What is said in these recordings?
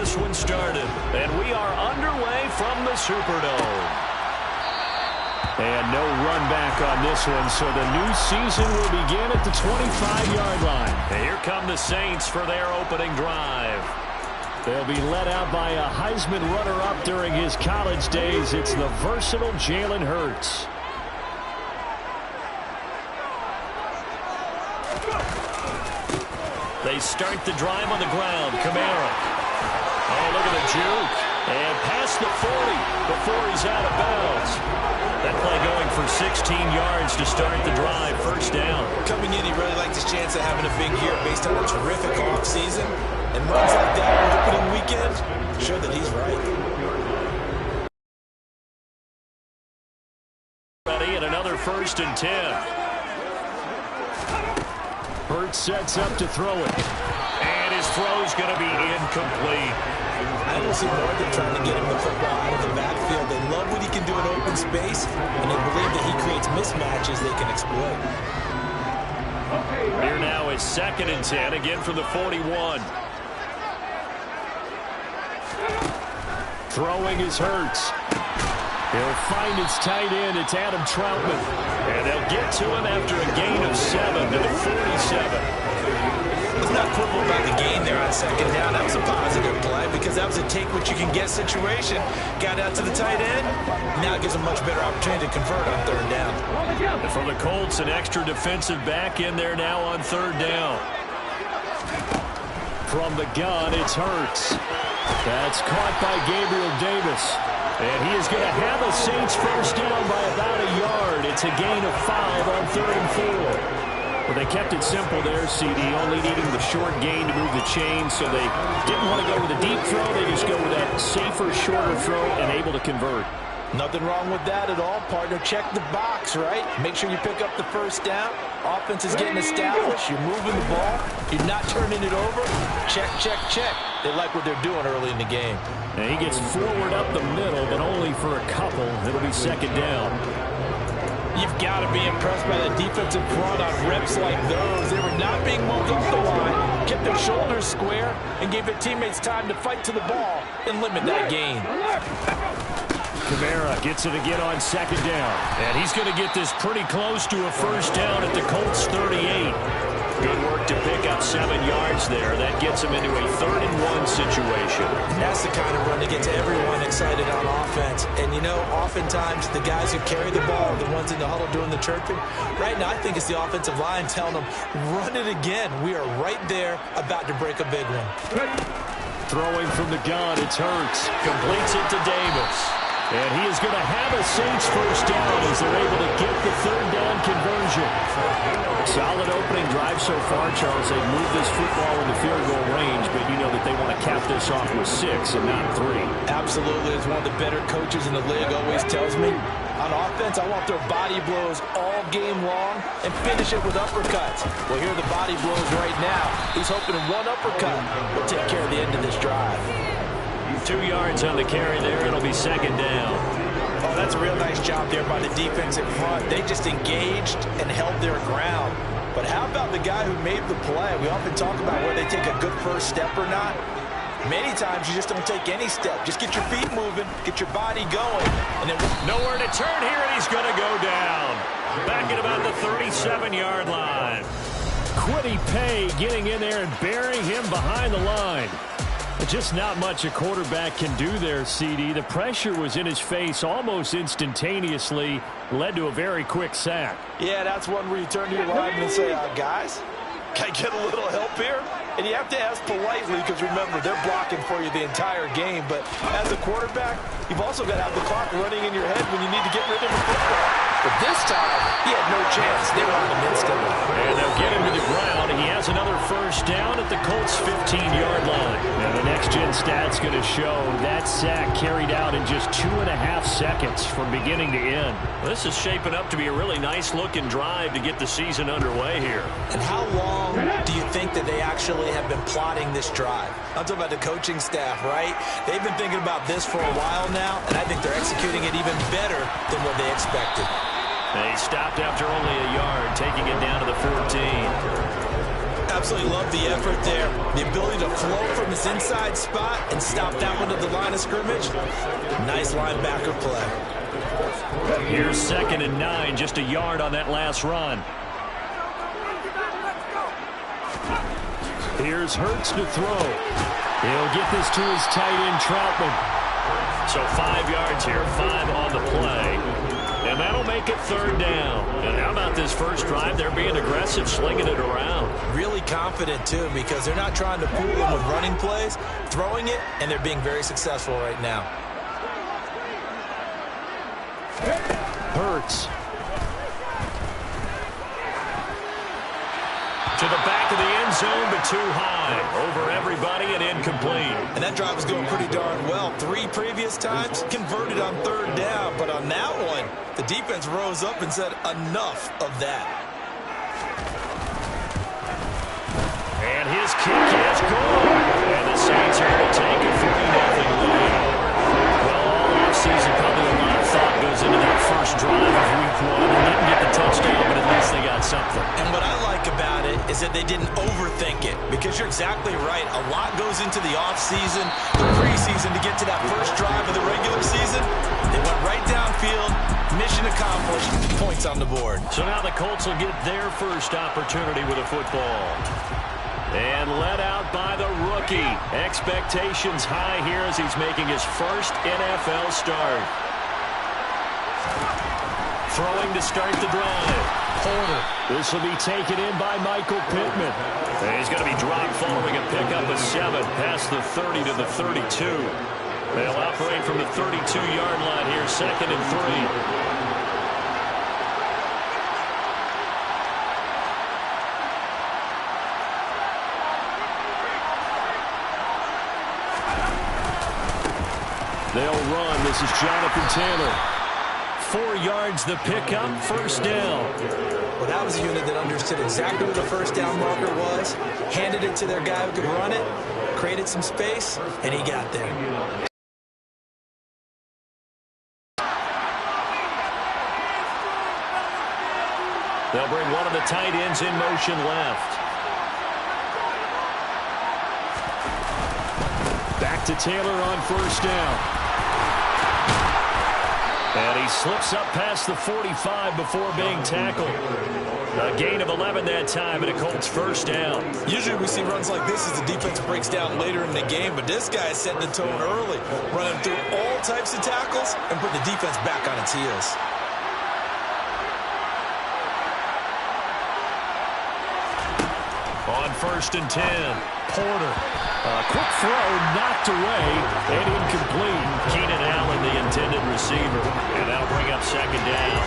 this one started. And we are underway from the Superdome. And no run back on this one, so the new season will begin at the 25-yard line. And here come the Saints for their opening drive. They'll be led out by a Heisman runner-up during his college days. It's the versatile Jalen Hurts. They start the drive on the ground. Kamara. Oh, look at the juke. And past the 40 before he's out of bounds. That play going for 16 yards to start the drive. First down. Coming in, he really liked his chance of having a big year based on a terrific offseason. And runs like that on opening weekend show that he's right. Ready, and another 1st and 10. Hurts sets up to throw it. And his throw's going to be incomplete. I don't see more than trying to get him the football out of the backfield. They love what he can do in open space, and they believe that he creates mismatches they can exploit. Here now is 2nd and 10, again from the 41. Throwing is Hurts. He'll find his tight end. It's Adam Troutman. And they'll get to him after a gain of 7 to the 47. It's not quibble about the gain there on 2nd down. That was a positive play because that was a take-what-you-can-get situation. Got out to the tight end. Now it gives him a much better opportunity to convert on 3rd down. And for the Colts, an extra defensive back in there now on 3rd down. From the gun, it's Hurts. That's caught by Gabriel Davis. And he is going to have a Saints first down by about a yard. It's a gain of 5 on 3rd and 4. Well, they kept it simple there, CD, only needing the short gain to move the chain, so they didn't want to go with a deep throw. They just go with that safer, shorter throw and able to convert. Nothing wrong with that at all, partner. Check the box, right? Make sure you pick up the first down. Offense is getting established. You're moving the ball. You're not turning it over. Check, check, check. They like what they're doing early in the game. And he gets forward up the middle, but only for a couple. It'll be 2nd down. You've got to be impressed by the defensive front on reps like those. They were not being moved up the line, kept their shoulders square, and gave their teammates time to fight to the ball and limit that gain. Kamara gets it again on 2nd down. And he's going to get this pretty close to a first down at the Colts 38. Good work to pick up 7 yards there. That gets him into a 3rd and 1 situation. That's the kind of run that gets everyone excited on offense. And, you know, oftentimes the guys who carry the ball are the ones in the huddle doing the chirping. Right now, I think it's the offensive line telling them, run it again. We are right there about to break a big one. Throwing from the gun, it's Hurts. Completes it to Davis. And he is going to have a Saints first down as they're able to get the 3rd down conversion. Solid opening drive so far, Charles. They've moved this football into field goal range, but you know that they want to cap this off with 6 and not 3. Absolutely. As one of the better coaches in the league always tells me, on offense, I want their body blows all game long and finish it with uppercuts. Well, here are the body blows right now. He's hoping one uppercut will take care of the end of this drive. 2 yards on the carry there. It'll be 2nd down. Oh, that's a real nice job there by the defense in front. They just engaged and held their ground. But how about the guy who made the play? We often talk about whether they take a good first step or not. Many times you just don't take any step. Just get your feet moving, get your body going. And then nowhere to turn here, and he's going to go down. Back at about the 37-yard line. Kwity Paye getting in there and burying him behind the line. Just not much a quarterback can do there, CD. The pressure was in his face almost instantaneously, led to a very quick sack. Yeah, that's one where you turn to your lineman and say, guys, can I get a little help here? And you have to ask politely because, remember, they're blocking for you the entire game. But as a quarterback, you've also got to have the clock running in your head when you need to get rid of the football. But this time, he had no chance. They were on him instantly. And they'll get him to the ground. He has another first down at the Colts' 15-yard line. Now the next-gen stat's going to show that sack carried out in just 2.5 seconds from beginning to end. This is shaping up to be a really nice-looking drive to get the season underway here. And how long do you think that they actually have been plotting this drive? I'm talking about the coaching staff, right? They've been thinking about this for a while now, and I think they're executing it even better than what they expected. They stopped after only a yard, taking it down to the 14. Absolutely love the effort there. The ability to flow from his inside spot and stop that one at the line of scrimmage. Nice linebacker play. Here's 2nd and 9, just a yard on that last run. Here's Hurts to throw. He'll get this to his tight end, Troutman. So 5 yards here, 5 on the play. And that'll make it 3rd down. And how about this first drive? They're being aggressive, slinging it around. Really confident, too, because they're not trying to fool them with running plays, throwing it, and they're being very successful right now. Hurts. To the back of the end zone, but too high. Over everybody and incomplete. And that drive was going pretty darn well. 3 previous times, converted on 3rd down. But on that one, the defense rose up and said, enough of that. And his kick is good. And the Saints are going to take a 3-0 lead. Well, all offseason, probably a lot of thought goes into that first drive of Week 1. They didn't get the touchdown, but at least they got something. And what I like about it is that they didn't overthink it, because you're exactly right. A lot goes into the offseason, the preseason to get to that first drive of the regular season. They went right downfield, mission accomplished, points on the board. So now the Colts will get their first opportunity with a football. And led out by the rookie. Expectations high here as he's making his first NFL start. Throwing to start the drive. Porter. This will be taken in by Michael Pittman. And he's going to be dropped following a pickup of 7 past the 30 to the 32. They'll operate from the 32-yard line here, 2nd and 3. They'll run. This is Jonathan Taylor. 4 yards the pickup, 1st down. Well, that was a unit that understood exactly what the first down marker was, handed it to their guy who could run it, created some space, and he got there. They'll bring one of the tight ends in motion left. Back to Taylor on 1st down. And he slips up past the 45 before being tackled. A gain of 11 that time, and a Colts 1st down. Usually we see runs like this as the defense breaks down later in the game, but this guy is setting the tone early, running through all types of tackles and put the defense back on its heels. On 1st and 10, Porter. A quick throw knocked away and incomplete. Keenan Allen, the intended receiver. And that'll bring up 2nd down.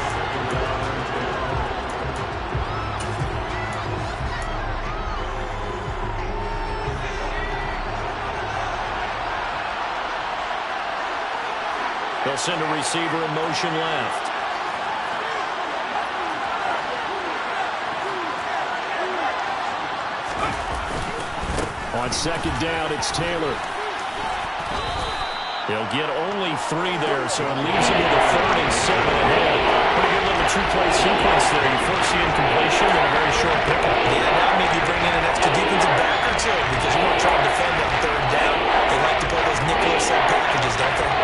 They'll send a receiver in motion left. On 2nd down, it's Taylor. He'll get only 3 there, so it leaves him with a 3rd and 7 ahead. Pretty good little 2-play sequence there. You force the incompletion and a very short pickup. Yeah, now maybe bring in an extra defensive back or 2, because you want to try to defend on 3rd down. They like to play those nickel or sub packages, don't they?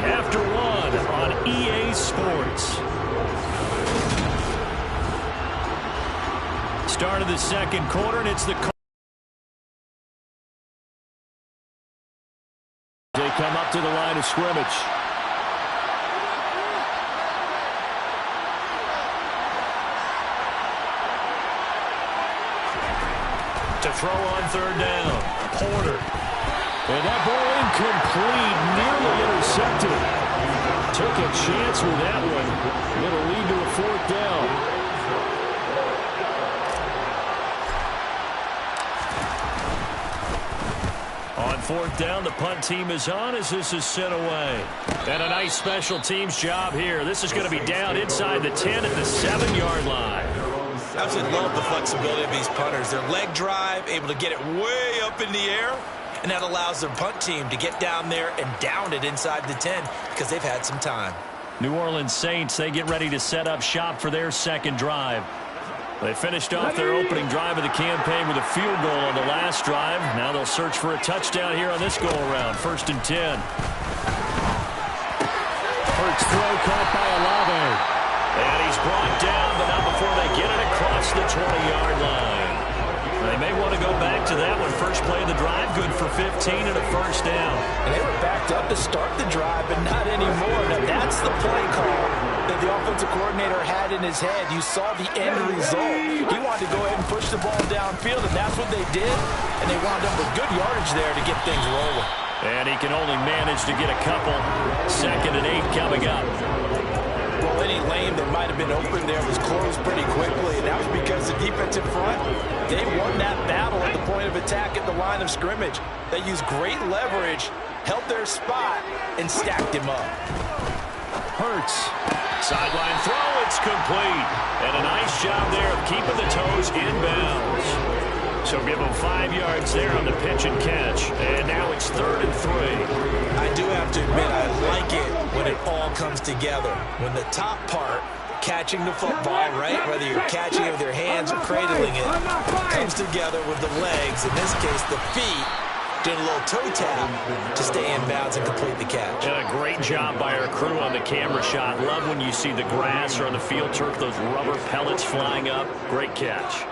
After 1 on EA Sports. Start of the 2nd quarter, and it's the Colts. They come up to the line of scrimmage. To throw on 3rd down, Porter. And that ball incomplete, nearly intercepted. Took a chance with that one. It'll lead to a 4th down. On 4th down, the punt team is on as this is sent away. And a nice special teams job here. This is going to be down inside the 10 at the 7-yard line. Absolutely love the flexibility of these punters. Their leg drive, able to get it way up in the air and that allows their punt team to get down there and down it inside the 10 because they've had some time. New Orleans Saints, they get ready to set up shop for their second drive. They finished off their opening drive of the campaign with a field goal on the last drive. Now they'll search for a touchdown here on this go-around. 1st and 10. Hurts throw caught by Olave. And he's brought down, but not before they get it across the 20-yard line. They may want to go back to that one. First play of the drive, good for 15 and a first down. And they were backed up to start the drive, but not anymore. Now that's the play call that the offensive coordinator had in his head. You saw the end result. He wanted to go ahead and push the ball downfield, and that's what they did. And they wound up with good yardage there to get things rolling. And he can only manage to get a couple. 2nd and 8 coming up. Well, any lane that might have been open there was closed pretty quickly, and that was because the defensive front, they won that battle at the point of attack at the line of scrimmage. They used great leverage, held their spot, and stacked him up. Hurts. Sideline throw, it's complete. And a nice job there of keeping the toes inbounds. So give him 5 yards there on the pitch and catch. And now it's 3rd and 3. I do have to admit, I like it when it all comes together. When the top part, catching the football, right, whether you're catching it with your hands or cradling it, comes together with the legs, in this case the feet, doing a little toe tap to stay in bounds and complete the catch. And a great job by our crew on the camera shot. Love when you see the grass or on the field turf, those rubber pellets flying up. Great catch.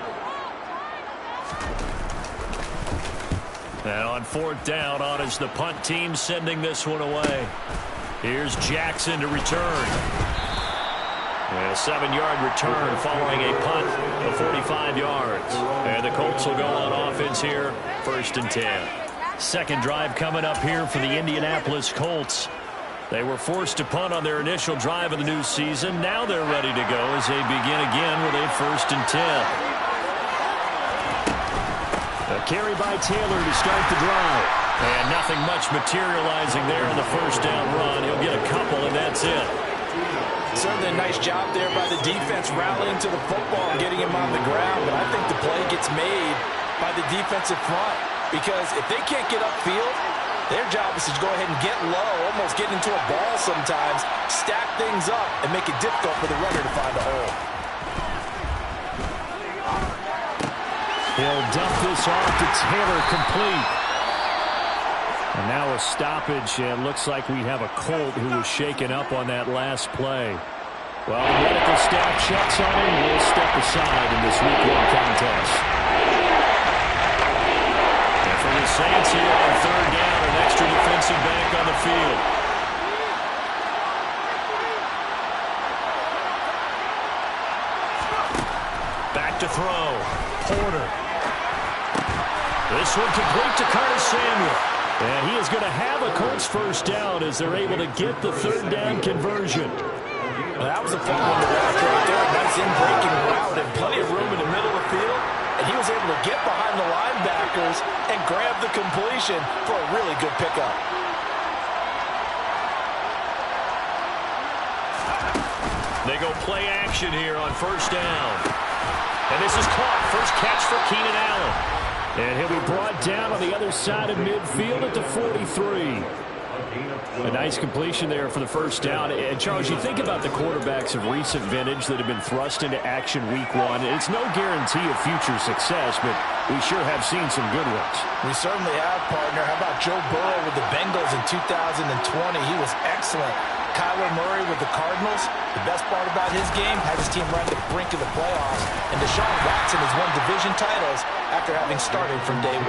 And on 4th down, on is the punt team sending this one away. Here's Jackson to return. And a 7-yard return following a punt of 45 yards. And the Colts will go on offense here, 1st and 10. Second drive coming up here for the Indianapolis Colts. They were forced to punt on their initial drive of the new season. Now they're ready to go as they begin again with a 1st and 10. A carry by Taylor to start the drive. And nothing much materializing there on the first down run. He'll get a couple, and that's it. Certainly a nice job there by the defense rallying to the football and getting him on the ground. But I think the play gets made by the defensive front. Because if they can't get upfield, their job is to go ahead and get low, almost get into a ball sometimes, stack things up, and make it difficult for the runner to find a hole. He'll dump this off to Taylor, complete. And now a stoppage, and looks like we have a Colt who was shaken up on that last play. Well, the medical staff checks on him. We'll step aside in this Week 1 contest. And for the Saints here on 3rd down, an extra defensive back on the field. Back to throw. Porter. This one complete to Curtis Samuel. And he is going to have a Colts first down as they're able to get the 3rd down conversion. Well, that was a fun one to watch right there. A nice in-breaking route and plenty of room in the middle of the field. And he was able to get behind the linebackers and grab the completion for a really good pickup. They go play action here on 1st down. And this is caught. First catch for Keenan Allen. And he'll be brought down on the other side of midfield at the 43. A nice completion there for the first down. And, Charles, you think about the quarterbacks of recent vintage that have been thrust into action Week 1. It's no guarantee of future success, but we sure have seen some good ones. We certainly have, partner. How about Joe Burrow with the Bengals in 2020? He was excellent. Kyler Murray with the Cardinals. The best part about his game, had his team right at the brink of the playoffs. And Deshaun Watson has won division titles after having started from day 1.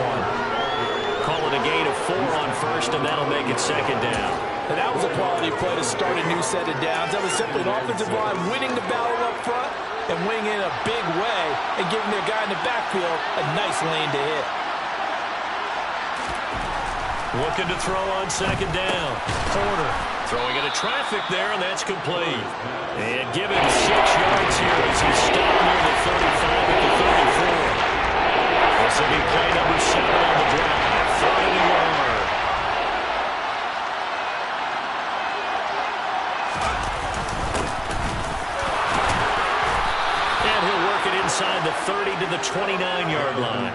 Call it a gain of 4 on 1st, and that'll make it 2nd down. And that was a quality play to start a new set of downs. That was simply an offensive line winning the battle up front and winning in a big way and giving their guy in the backfield a nice lane to hit. Looking to throw on 2nd down. Porter throwing into traffic there, and that's complete. And given 6 yards here as he stopped near the 35 at the 34. This will be play number 7 on the drive. 3rd and 1. inside the 30 to the 29-yard line.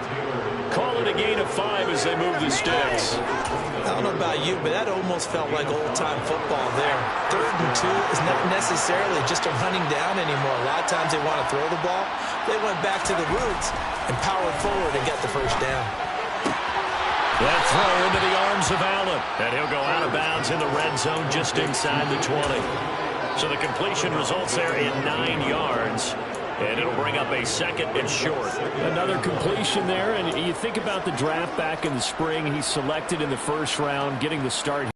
Call it a gain of 5 as they move the sticks. I don't know about you, but that almost felt like old-time football there. 3rd and 2 is not necessarily just a running down anymore. A lot of times they want to throw the ball. They went back to the roots and powered forward and got the first down. That throw into the arms of Allen. And he'll go out of bounds in the red zone just inside the 20. So the completion results there in 9 yards. And it'll bring up a 2nd and short. Another completion there, and you think about the draft back in the spring. He's selected in the 1st round, getting the start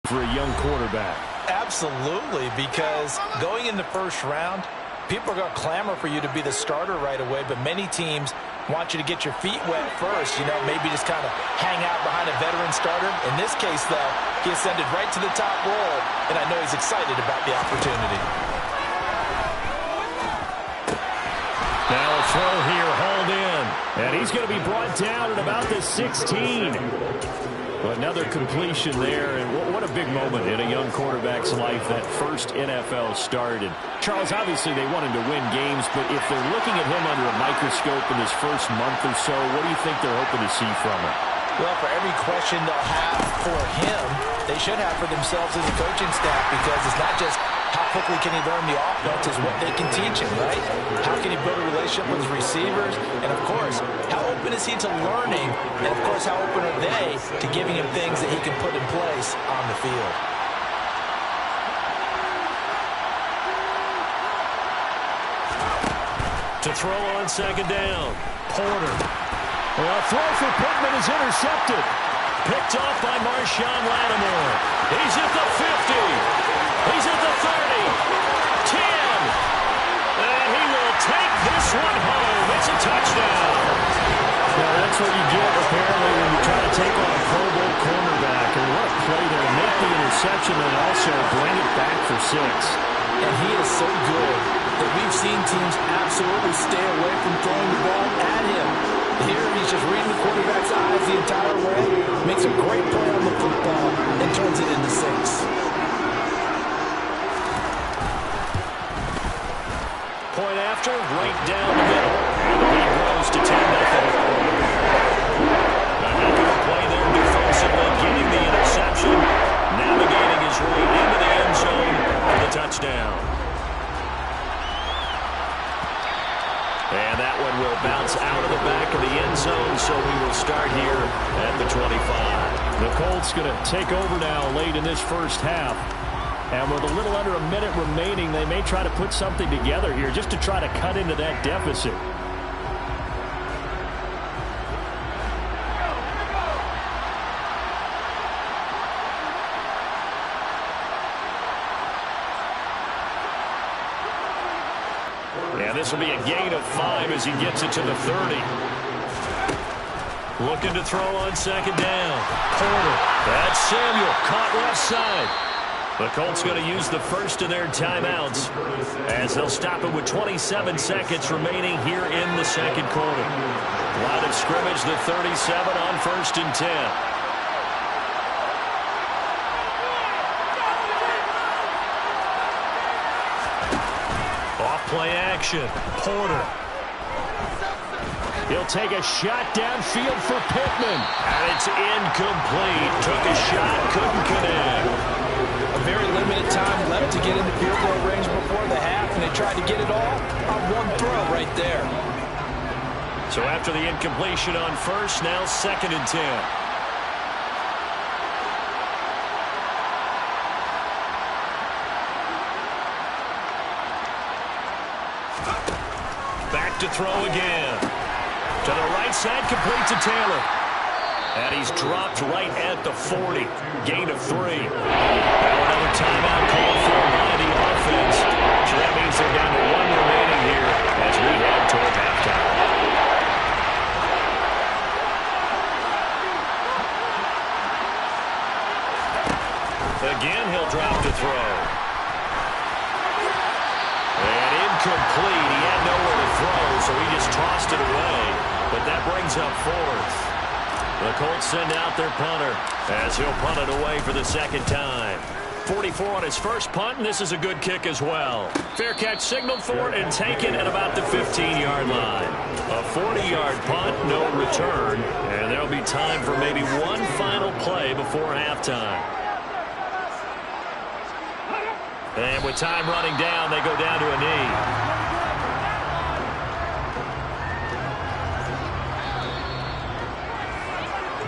for a young quarterback. Absolutely, because going in the 1st round, people are going to clamor for you to be the starter right away, but many teams want you to get your feet wet first, maybe just kind of hang out behind a veteran starter. In this case, though, he ascended right to the top role, and I know he's excited about the opportunity. Now a throw here, hauled in, and he's going to be brought down at about the 16. Another completion there, and what a big moment in a young quarterback's life, that first NFL start. And Charles, obviously they want him to win games, but if they're looking at him under a microscope in his first month or so, what do you think they're hoping to see from him? Well, for every question they'll have for him, they should have for themselves as a coaching staff, because it's not just how quickly can he learn the offense, is what they can teach him, right? How can he build a relationship with his receivers? And, of course, how open is he to learning? And, of course, how open are they to giving him things that he can put in place on the field? To throw on 2nd down, Porter. Well, a throw for Pittman is intercepted. Picked off by Marshawn Lattimore. He's at the 50. He's at the 30. 10. And he will take this one home. It's a touchdown. Well, that's what you get, apparently, when you try to take on a Pro Bowl cornerback. And what a play there. Make the interception and also bring it back for 6. And he is so good that we've seen teams absolutely stay away from throwing the ball at him. Here he's just reading the quarterback's eyes the entire way, makes a great play on the football, and turns it into 6. Point after, right down the middle. And the lead grows to 10-0. A heck of a play there defensively, getting the interception, navigating his way into the end zone for the touchdown. And that one will bounce out of the back of the end zone, so we will start here at the 25. The Colts going to take over now late in this first half. And with a little under a minute remaining, they may try to put something together here just to try to cut into that deficit. And this will be a gain of 5 as he gets it to the 30. Looking to throw on 2nd down. Porter. That's Samuel. Caught left side. The Colts going to use the first of their timeouts as they'll stop it with 27 seconds remaining here in the 2nd quarter. Line of scrimmage, the 37 on 1st and 10. Off-play action. Porter. He'll take a shot downfield for Pittman. And it's incomplete. Took a shot, couldn't connect. A very limited time left to get into field goal range before the half, and they tried to get it all on one throw right there. So after the incompletion on 1st, now 2nd and 10. Back to throw again. To the right side, complete to Taylor. And he's dropped right at the 40. Gain of 3. Now another timeout called for by the offense. So that means they're down to 1 remaining here as we head toward halftime. Again, he'll drop to throw. And incomplete. He had nowhere to throw, so he just tossed it away. But that brings up 4th. The Colts send out their punter as he'll punt it away for the 2nd time. 44 on his first punt, and this is a good kick as well. Fair catch signaled for it and taken at about the 15-yard line. A 40-yard punt, no return, and there'll be time for maybe one final play before halftime. And with time running down, they go down to a knee.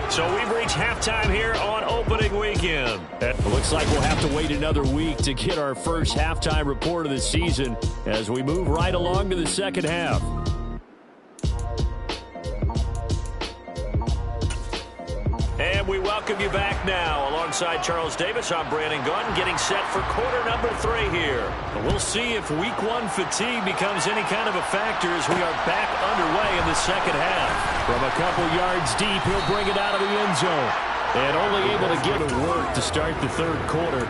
So we've reached halftime here on opening weekend. It looks like we'll have to wait another week to get our first halftime report of the season as we move right along to the second half. And we welcome you back now. Alongside Charles Davis, I'm Brandon Gordon, getting set for quarter number 3 here. But we'll see if week 1 fatigue becomes any kind of a factor as we are back underway in the second half. From a couple yards deep, he'll bring it out of the end zone. And only able to get it work to start the third quarter.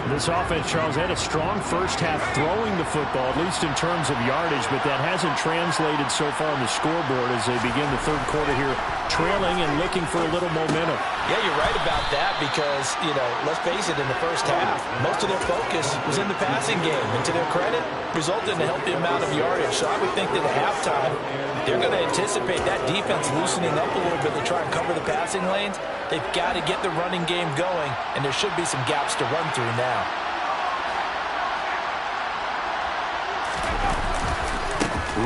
This offense, Charles, had a strong first half throwing the football, at least in terms of yardage, but that hasn't translated so far on the scoreboard as they begin the third quarter here, trailing and looking for a little momentum. Yeah, you're right about that because, let's face it, in the first half, most of their focus was in the passing game. And to their credit, resulted in a healthy amount of yardage. So I would think that at halftime, they're going to anticipate that defense loosening up a little bit to try and cover the passing lanes. They've got to get the running game going, and there should be some gaps to run through now.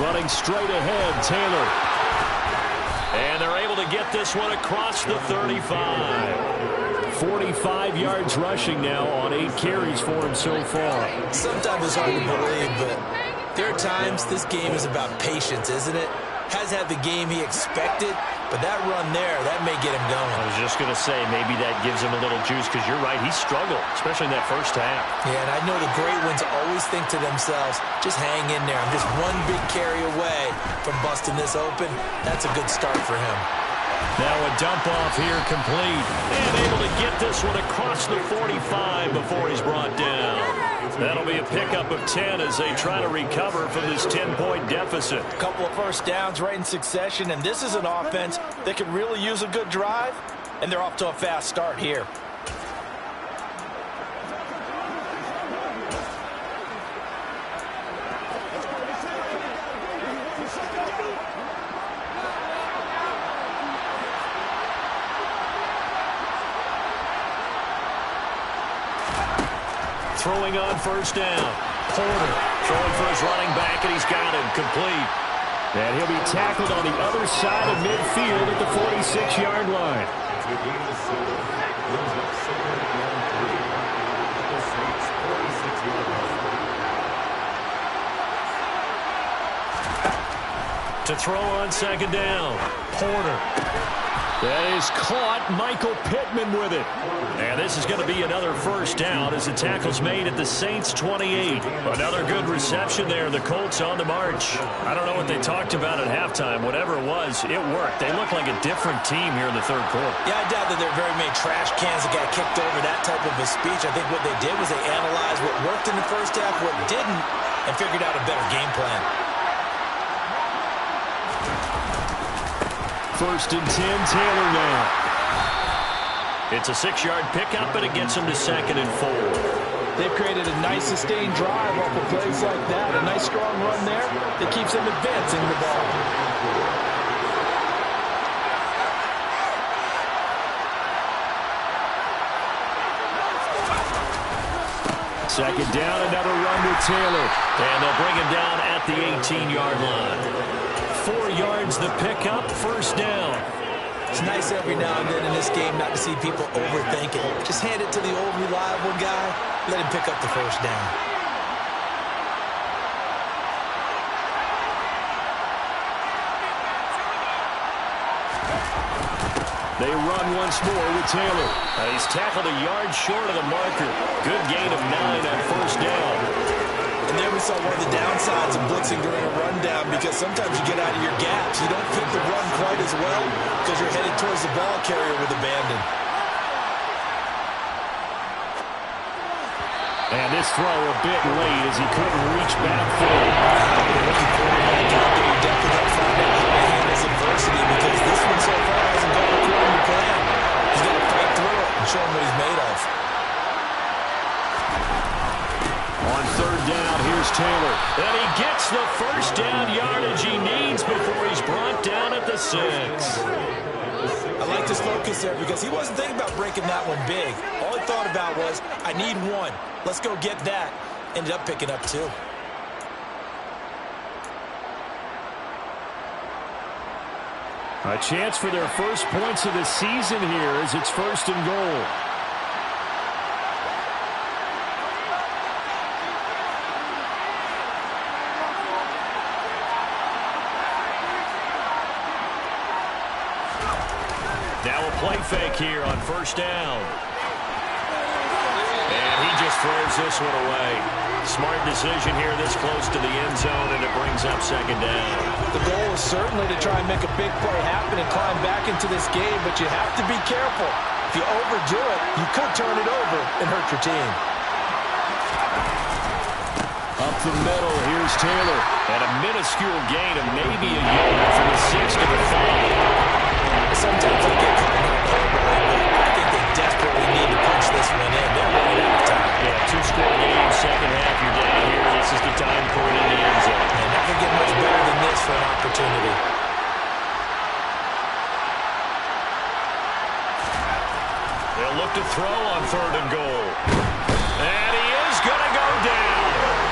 Running straight ahead, Taylor. And they're able to get this one across the 35. 45 yards rushing now on 8 carries for him so far. Sometimes it's hard to believe, but there are times this game is about patience, isn't it? Has had the game he expected, but that run there, that may get him going. I was just going to say, maybe that gives him a little juice because you're right, he struggled, especially in that first half. Yeah, and I know the great ones always think to themselves, just hang in there. I'm just one big carry away from busting this open. That's a good start for him. Now a dump off here complete. And able to get this one across the 45 before he's brought down. That'll be a pickup of 10 as they try to recover from this 10-point deficit. A couple of first downs right in succession, and this is an offense that could really use a good drive, and they're off to a fast start here. Throwing on first down. Porter throwing for his running back, and he's got him complete. And he'll be tackled on the other side of midfield at the 46-yard line. To throw on second down. Porter. That is caught. Michael Pittman with it. And this is going to be another first down as the tackle's made at the Saints' 28. Another good reception there. The Colts on the march. I don't know what they talked about at halftime. Whatever it was, it worked. They look like a different team here in the third quarter. Yeah, I doubt that there are very many trash cans that got kicked over, that type of a speech. I think what they did was they analyzed what worked in the first half, what didn't, and figured out a better game plan. First and 10, Taylor now. It's a 6-yard pickup, and it gets him to second and 4. They've created a nice sustained drive off of plays like that. A nice strong run there that keeps them advancing the ball. Second down, another run with Taylor. And they'll bring him down at the 18-yard line. 4 yards the pickup, first down. It's nice every now and then in this game not to see people overthink it. Just hand it to the old reliable guy, let him pick up the first down. They run once more with Taylor. He's tackled a yard short of the marker. Good gain of 9 on first down. And there we saw one of the downsides of blitzing during a rundown, because sometimes you get out of your gaps. You don't pick the run quite as well because you're headed towards the ball carrier with abandon. And this throw a bit late as he couldn't reach back for it. You definitely got to find out how to handle this adversity, because this one so far hasn't gone according to plan. He's got to fight through it and show him what he's made of. third down. Here's Taylor. And he gets the first down yardage he needs before he's brought down at the 6. I like this focus there because he wasn't thinking about breaking that one big. All he thought about was, I need one. Let's go get that. Ended up picking up 2. A chance for their first points of the season here as it's 1st and goal. Now a play fake here on 1st down. And he just throws this one away. Smart decision here this close to the end zone, and it brings up 2nd down. The goal is certainly to try and make a big play happen and climb back into this game, but you have to be careful. If you overdo it, you could turn it over and hurt your team. Up the middle, here's Taylor. And a minuscule gain of maybe a yard from the 6 to the 5. Sometimes I get caught in hyperbole, but I think they desperately need to punch this one in. They're running out of time. Yeah, 2-score game, second half, you're down here. This is the time for it in the end zone. And not going to get much better than this for an opportunity. They'll look to throw on 3rd and goal. And he is going to go down.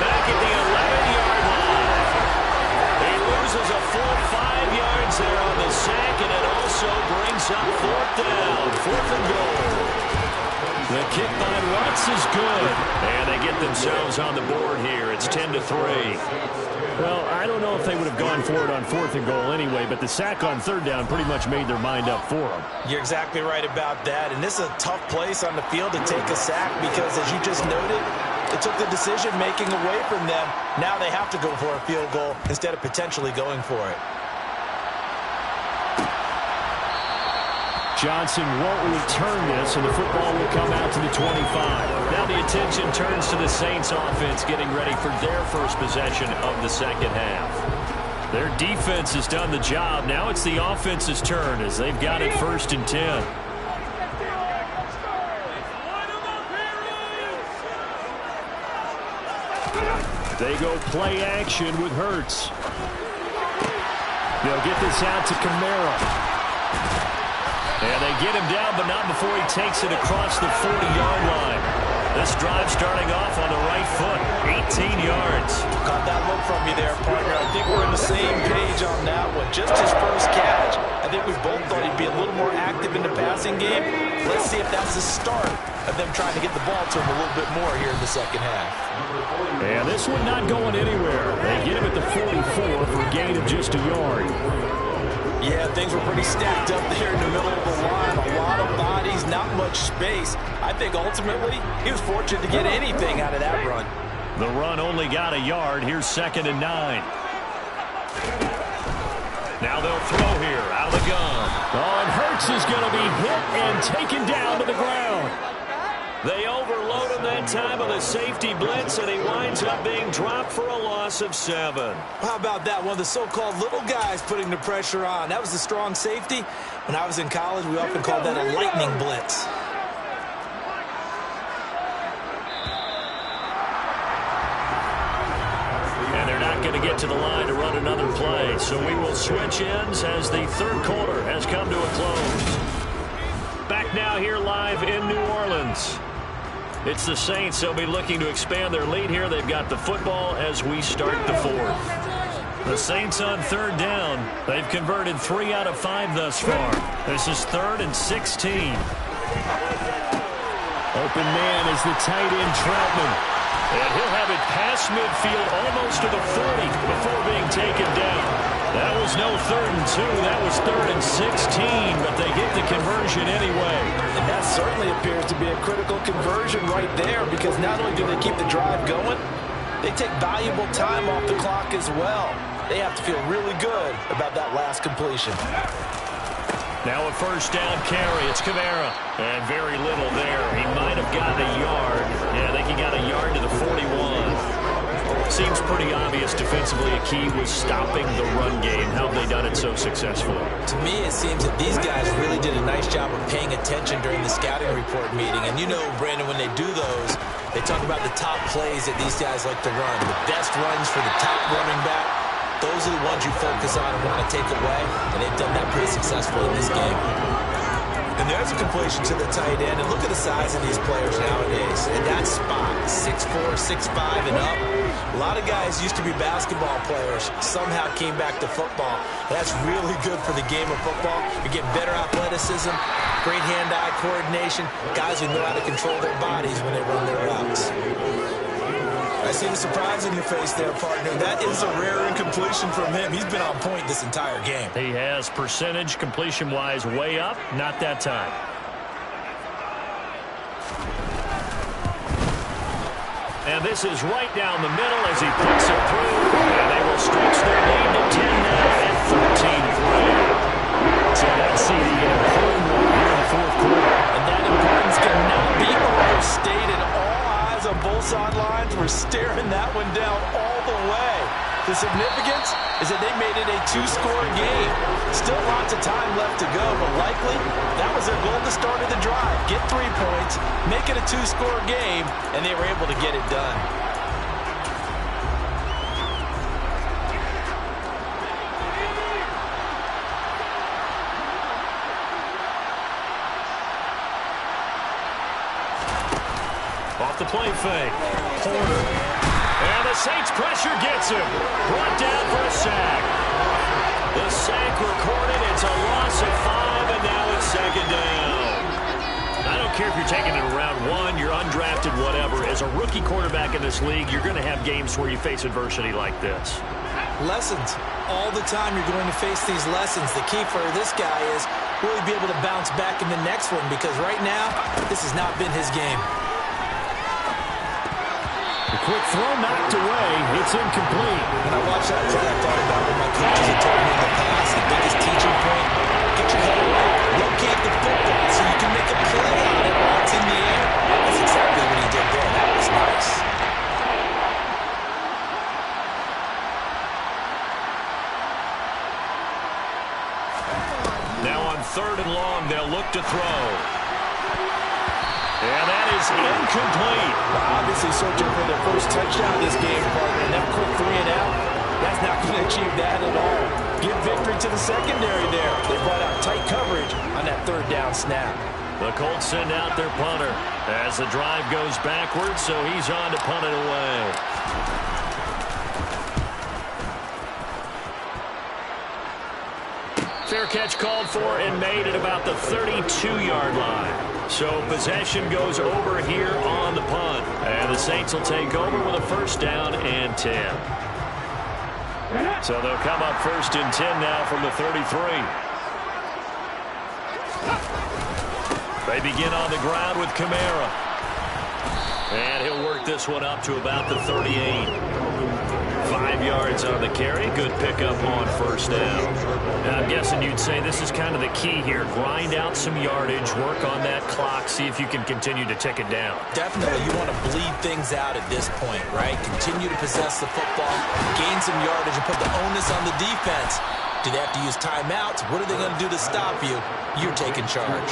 Back at the 11-yard line. He loses a full 5 yards there on the sack, and it also brings up 4th down. 4th and goal. The kick by Watts is good. And they get themselves on the board here. It's 10-3. Well, I don't know if they would have gone for it on 4th and goal anyway, but the sack on 3rd down pretty much made their mind up for them. You're exactly right about that. And this is a tough place on the field to take a sack because, as you just noted, it took the decision-making away from them. Now they have to go for a field goal instead of potentially going for it. Johnson won't return this, and the football will come out to the 25. Now the attention turns to the Saints offense getting ready for their first possession of the second half. Their defense has done the job. Now it's the offense's turn as they've got it 1st and 10. They go play action with Hurts. They'll get this out to Kamara. And they get him down, but not before he takes it across the 40-yard line. This drive starting off on the right foot, 18 yards. Caught that look from you there, partner. I think we're on the same page on that one. Just his first catch. I think we both thought he'd be a little more active in the passing game. Let's see if that's the start of them trying to get the ball to him a little bit more here in the second half. And this one not going anywhere. They get him at the 44 for a gain of just a yard. Yeah, things were pretty stacked up there in the middle of the line. A lot of bodies, not much space. I think ultimately he was fortunate to get anything out of that run. The run only got a yard. Here's 2nd and 9. Now they'll throw here out of the gun. Oh, and Hurts is going to be hit and taken down to the ground. They overload him that time with a safety blitz, and he winds up being dropped for a loss of 7. How about that? One of the so-called little guys putting the pressure on. That was the strong safety. When I was in college, we often called that a lightning blitz. And they're not going to get to the line to run another play, so we will switch ends as the 3rd quarter has come to a close. Back now here live in New Orleans. It's the Saints. They'll be looking to expand their lead here. They've got the football as we start the 4th. The Saints on 3rd down. They've converted 3 out of 5 thus far. This is 3rd and 16. Open man is the tight end Troutman. And he'll have it past midfield almost to the 40 before being taken down. That was no 3rd and 2. That was 3rd and 16, but they get the conversion anyway. And that certainly appears to be a critical conversion right there because not only do they keep the drive going, they take valuable time off the clock as well. They have to feel really good about that last completion. Now a 1st down carry. It's Kamara. And very little there. He might have gotten a yard. Yeah, I think he got a yard to the 41. Seems pretty obvious defensively a key was stopping the run game. How have they done it so successfully? To me, it seems that these guys really did a nice job of paying attention during the scouting report meeting. And you know, Brandon, when they do those, They talk about the top plays that these guys like to run. The best runs for the top running back, those are the ones you focus on and want to take away, and they've done that pretty successfully in this game. And there's a completion to the tight end, and look at the size of these players nowadays. And that spot, 6'4", 6'5", and up. A lot of guys used to be basketball players, somehow came back to football. That's really good for the game of football. You're getting better athleticism, great hand-eye coordination, guys who know how to control their bodies when they run their routes. I see the surprise in your face there, partner. That is a rare incompletion from him. He's been on point this entire game. He has percentage completion-wise way up, not that time. And this is right down the middle as he puts it through. And they will stretch their lead to 10 now at 13-3. So that's the home run here in the fourth quarter. And that importance cannot be overstated. All eyes on both sidelines were staring that one down all the way. The significance is that they made it a two-score game. Still lots of time left to go, but likely that was their goal to start of the drive. Get 3 points, make it a two-score game, and they were able to get it done. Off the play fake. Porter. And the Saints pressure gets him. Brought down for a sack. The sack recorded. It's a loss of 5, and now it's second down. I don't care if you're taking it around 1, you're undrafted, whatever. As a rookie quarterback in this league, you're going to have games where you face adversity like this. Lessons. All the time you're going to face these lessons. The key for this guy is really be able to bounce back in the next one, because right now, this has not been his game. The quick throw knocked away. It's incomplete. When I watch that play, I thought about what my coaches had told me in the past. The biggest teaching point, get your head away. Locate the football so you can make a play on it while it's in the air. That's exactly what he did there. That was nice. Now on 3rd and long, they'll look to throw. And that is incomplete. Obviously searching for their first touchdown this game, partner. And that quick 3 and out, that's not going to achieve that at all. Give victory to the secondary there. They brought out tight coverage on that 3rd down snap. The Colts send out their punter as the drive goes backwards, so he's on to punt it away. Fair catch called for and made at about the 32-yard line. So possession goes over here on the punt. And the Saints will take over with a 1st down and 10. So they'll come up 1st and 10 now from the 33. They begin on the ground with Kamara. And he'll work this one up to about the 38. 5 yards on the carry. Good pickup on 1st down. Now, I'm guessing you'd say this is kind of the key here. Grind out some yardage, work on that clock, see if you can continue to tick it down. Definitely. You want to bleed things out at this point, right? Continue to possess the football, gain some yardage, and put the onus on the defense. Do they have to use timeouts? What are they going to do to stop you? You're taking charge.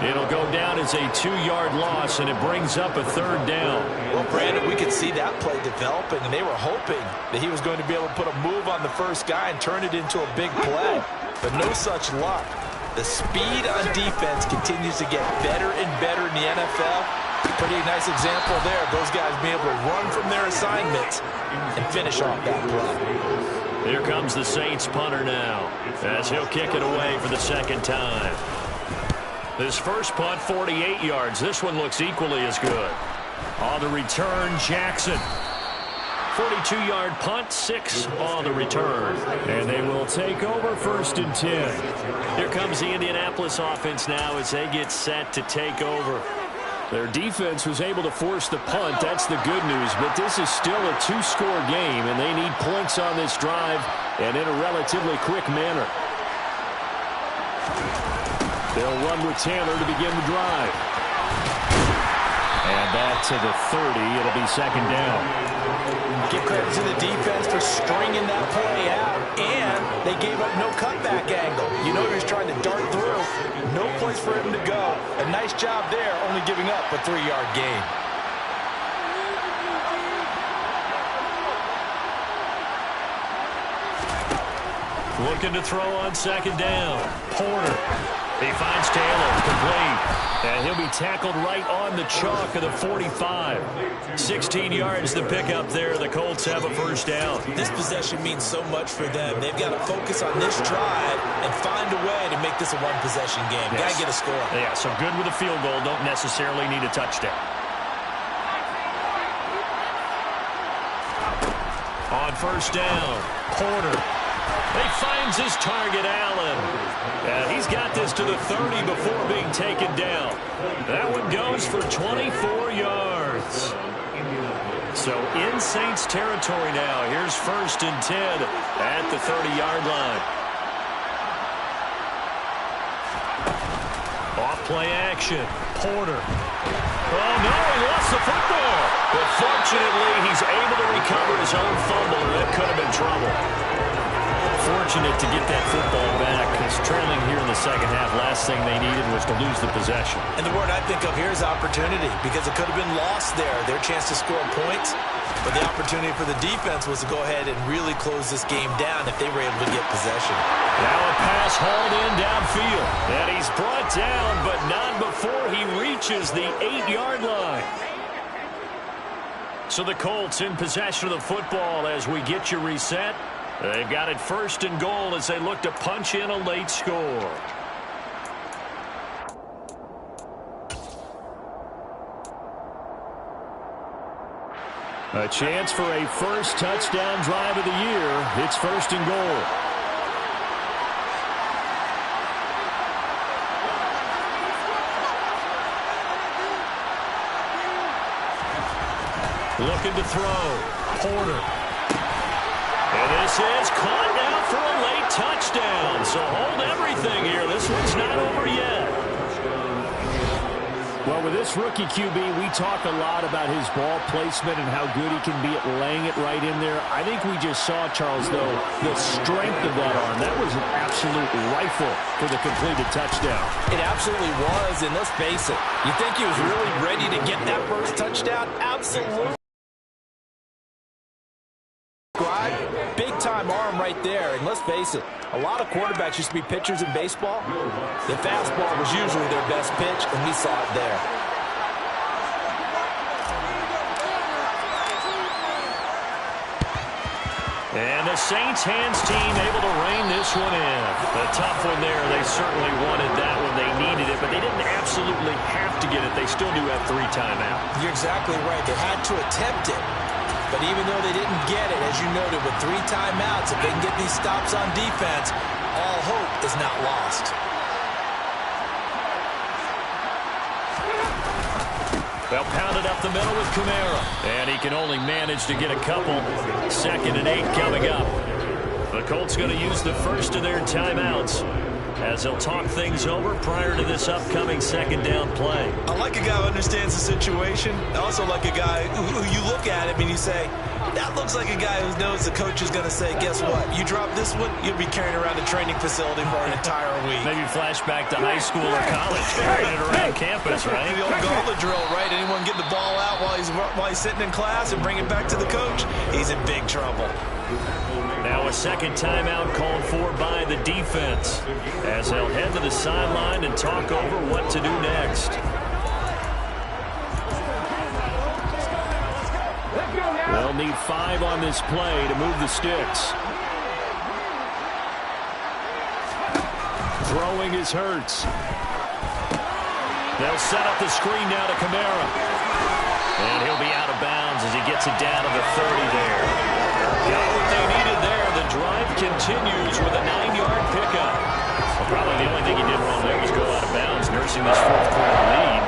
It'll go down as a 2-yard loss, and it brings up a 3rd down. Well, Brandon, we could see that play developing, and they were hoping that he was going to be able to put a move on the first guy and turn it into a big play. But no such luck. The speed on defense continues to get better and better in the NFL. Pretty nice example there. Those guys being able to run from their assignments and finish off that play. Here comes the Saints punter now as he'll kick it away for the 2nd time. This first punt, 48 yards. This one looks equally as good. On the return, Jackson. 42-yard punt, 6 on the return. And they will take over 1st and 10. Here comes the Indianapolis offense now as they get set to take over. Their defense was able to force the punt. That's the good news. But this is still a 2-score game, and they need points on this drive and in a relatively quick manner. They'll run with Taylor to begin the drive. And back to the 30. It'll be 2nd down. Give credit to the defense for stringing that play out, and they gave up no cutback angle. You know he was trying to dart through. No place for him to go. A nice job there, only giving up a 3-yard gain. Looking to throw on second down. Porter. He finds Taylor. Complete. And he'll be tackled right on the chalk of the 45. 16 yards to pick up there. The Colts have a first down. This possession means so much for them. They've got to focus on this drive and find a way to make this a one-possession game. Yes. Got to get a score. Yeah, so good with a field goal. Don't necessarily need a touchdown. On first down, Porter. He finds his target, Allen. And he's got this to the 30 before being taken down. That one goes for 24 yards. So in Saints territory now. Here's 1st and 10 at the 30-yard line. Off-play action. Porter. Oh, no, he lost the football. But fortunately, he's able to recover his own fumble, or that could have been trouble. Fortunate to get that football back, because trailing here in the second half, last thing they needed was to lose the possession. And the word I think of here is opportunity, because it could have been lost there, their chance to score points. But the opportunity for the defense was to go ahead and really close this game down if they were able to get possession. Now a pass hauled in downfield. And he's brought down, but not before he reaches the 8-yard line. So the Colts in possession of the football as we get you reset. They've got it 1st and goal as they look to punch in a late score. A chance for a first touchdown drive of the year. It's 1st and goal. Looking to throw. Porter. And this is caught now for a late touchdown. So hold everything here. This one's not over yet. Well, with this rookie QB, we talk a lot about his ball placement and how good he can be at laying it right in there. I think we just saw, Charles, though, the strength of that arm. That was an absolute rifle for the completed touchdown. It absolutely was, and let's face it, you think he was really ready to get that first touchdown? Absolutely. Big-time arm right there, and let's face it, a lot of quarterbacks used to be pitchers in baseball. The fastball was usually their best pitch, and we saw it there. And the Saints hands team able to rein this one in. A tough one there. They certainly wanted that when they needed it, but they didn't absolutely have to get it. They still do have 3 timeouts. You're exactly right. They had to attempt it. But even though they didn't get it, as you noted, with 3 timeouts, if they can get these stops on defense, all hope is not lost. They'll pound it up the middle with Kamara. And he can only manage to get a couple. 2nd and 8 coming up. The Colts going to use the first of their timeouts as they'll talk things over prior to this upcoming 2nd down play. I like a guy who understands the situation. I also like a guy who you look at him and you say, that looks like a guy who knows the coach is going to say, guess what? You drop this one, you'll be carrying around a training facility for an entire week. Maybe flashback to high school or college, carrying it around campus, right? The old gauntlet drill, right? Anyone get the ball out while he's sitting in class and bring it back to the coach? He's in big trouble. Now a second timeout called for by the defense as they'll head to the sideline and talk over what to do next. They'll need 5 on this play to move the sticks. Throwing is Hurts. They'll set up the screen now to Kamara. And he'll be out of bounds as he gets it down to the 30 there. Got what they needed there. The drive continues with a 9-yard pickup. Well, probably the only thing he did wrong there was go out of bounds, nursing this 4th-quarter lead.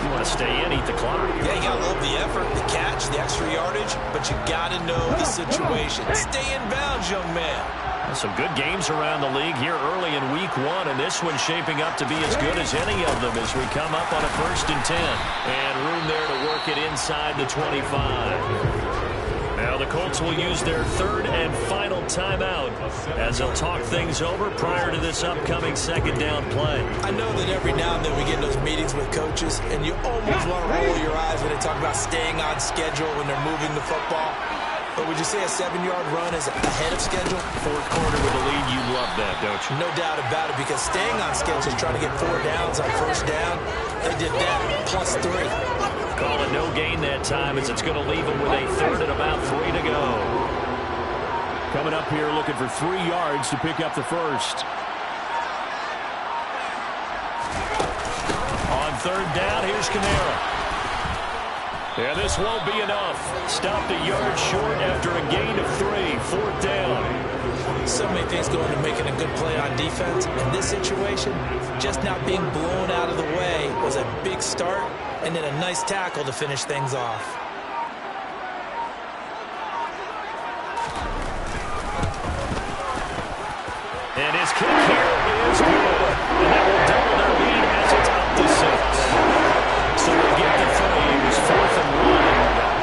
You want to stay in, eat the clock. Yeah, you got to love the effort, the catch, the extra yardage, but you got to know the situation. Stay in bounds, young man. Some good games around the league here early in week 1, and this one's shaping up to be as good as any of them as we come up on a 1st and 10. And room there to work it inside the 25. Now the Colts will use their 3rd and final timeout as they'll talk things over prior to this upcoming 2nd down play. I know that every now and then we get in those meetings with coaches, and you almost want to roll your eyes when they talk about staying on schedule when they're moving the football. But would you say a 7-yard run is ahead of schedule? Fourth quarter with a lead, you love that, don't you? No doubt about it, because staying on schedule, trying to get 4 downs on first down, they did that, plus 3. Call it no gain that time, as it's going to leave them with a third and about 3 to go. Coming up here looking for 3 yards to pick up the first. On third down, here's Kamara. Yeah, this won't be enough. Stopped a yard short after a gain of 3. Fourth down. So many things go into making a good play on defense. In this situation, just not being blown out of the way was a big start, and then a nice tackle to finish things off. And his kick here is good. And that will double their lead as it's up to 6. So they get to 3. It was 4th and 1.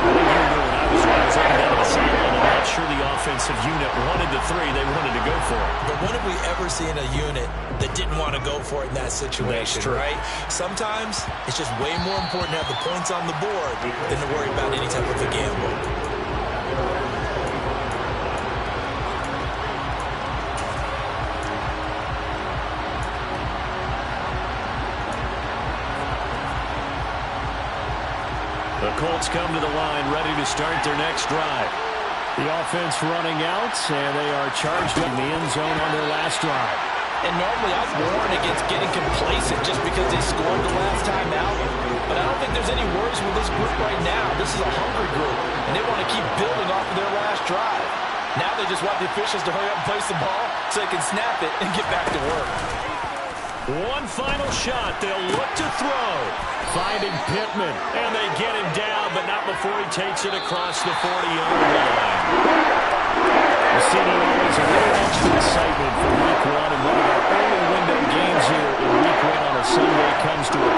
I think you knew when I was looking down at the sideline, I'm not sure the offensive unit wanted the 3. They wanted to go for it. But when have we ever seen a unit that didn't want to go for it in that situation, right? Sometimes it's just way more important to have the points on the board than to worry about any type of a gamble. The Colts come to the line ready to start their next drive. The offense running out, and they are charged in the end zone on their last drive. And normally I've warned against getting complacent just because they scored the last time out. But I don't think there's any worries with this group right now. This is a hungry group, and they want to keep building off of their last drive. Now they just want the officials to hurry up and place the ball so they can snap it and get back to work. One final shot. They'll look to throw. Finding Pittman, and they get him down, but not before he takes it across the 40-yard line. The city always a little extra excitement for Week 1, and one of our early window games here in Week 1 on a Sunday comes to a